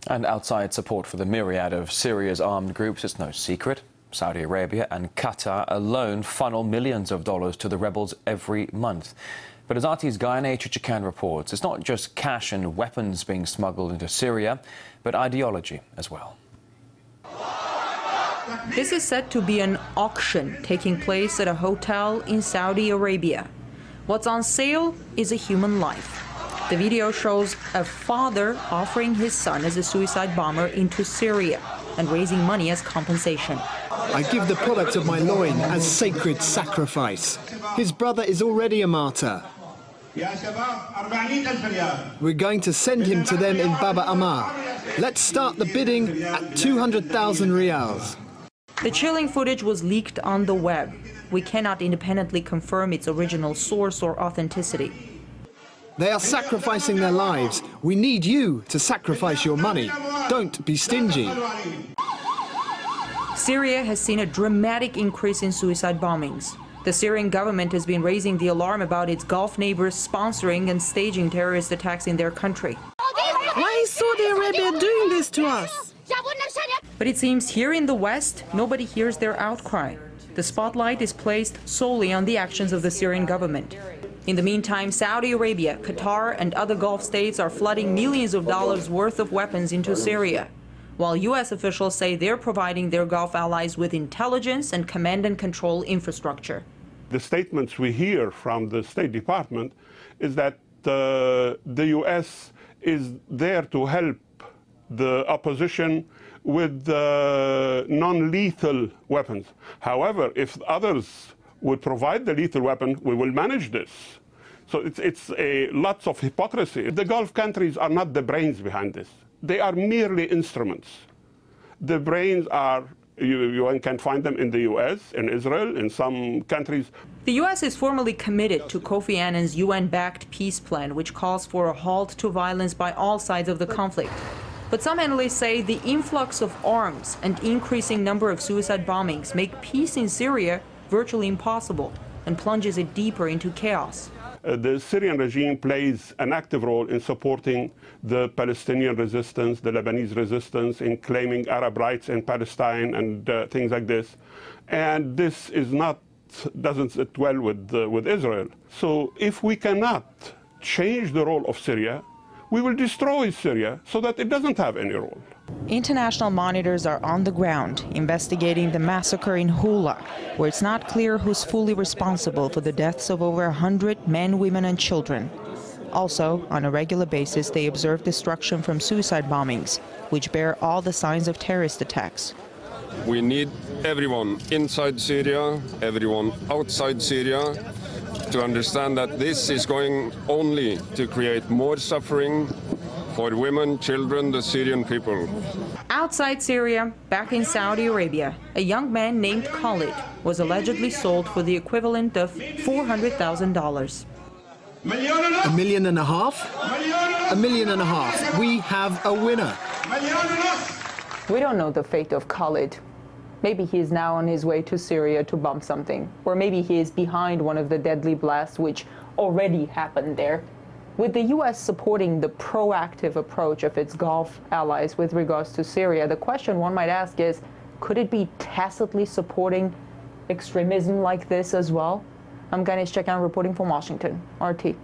And outside support for the myriad of Syria's armed groups, it's no secret. Saudi Arabia and Qatar alone funnel millions of dollars to the rebels every month. But as RT's Gayane Chichikan reports, it's not just cash and weapons being smuggled into Syria, but ideology as well. This is said to be an auction taking place at a hotel in Saudi Arabia. What's on sale is a human life. The video shows a father offering his son as a suicide bomber into Syria and raising money as compensation. I give the product of my loin as sacred sacrifice. His brother is already a martyr. We're going to send him to them in Baba Ammar. Let's start the bidding at 200,000 riyals. The chilling footage was leaked on the web. We cannot independently confirm its original source or authenticity. They are sacrificing their lives. We need you to sacrifice your money. Don't be stingy. Syria has seen a dramatic increase in suicide bombings. The Syrian government has been raising the alarm about its Gulf neighbors sponsoring and staging terrorist attacks in their country. Why is Saudi Arabia doing this to us? But it seems here in the West, nobody hears their outcry. The spotlight is placed solely on the actions of the Syrian government. In the meantime, Saudi Arabia, Qatar, and other Gulf states are flooding millions of dollars worth of weapons into Syria, while U.S. officials say they're providing their Gulf allies with intelligence and command and control infrastructure. The statements we hear from the State Department is that the U.S. is there to help the opposition with non-lethal weapons. However, if others would provide the lethal weapon, we will manage this. So it's lots of hypocrisy. The Gulf countries are not the brains behind this. They are merely instruments. The brains are, you can find them in the U.S., in Israel, in some countries. The U.S. is formally committed to Kofi Annan's UN-backed peace plan, which calls for a halt to violence by all sides of the conflict. But some analysts say the influx of arms and increasing number of suicide bombings make peace in Syria virtually impossible and plunges it deeper into chaos. The Syrian regime plays an active role in supporting the Palestinian resistance, the Lebanese resistance, in claiming Arab rights in Palestine and things like this. And this doesn't sit well with Israel. So if we cannot change the role of Syria, we will destroy Syria so that it doesn't have any role. International monitors are on the ground investigating the massacre in Hula, where it's not clear who's fully responsible for the deaths of over 100 men, women, and children. Also, on a regular basis, they observe destruction from suicide bombings, which bear all the signs of terrorist attacks. We need everyone inside Syria, everyone outside Syria, to understand that this is going only to create more suffering for women, children, the Syrian people. Outside Syria, back in Saudi Arabia, a young man named Khalid was allegedly sold for the equivalent of $400,000. $1.5 million? $1.5 million. We have a winner. We don't know the fate of Khalid. Maybe he is now on his way to Syria to bomb something, or maybe he is behind one of the deadly blasts which already happened there. With the U.S. supporting the proactive approach of its Gulf allies with regards to Syria, the question one might ask is, could it be tacitly supporting extremism like this as well? I'm Gayane Chichikan reporting from Washington, RT.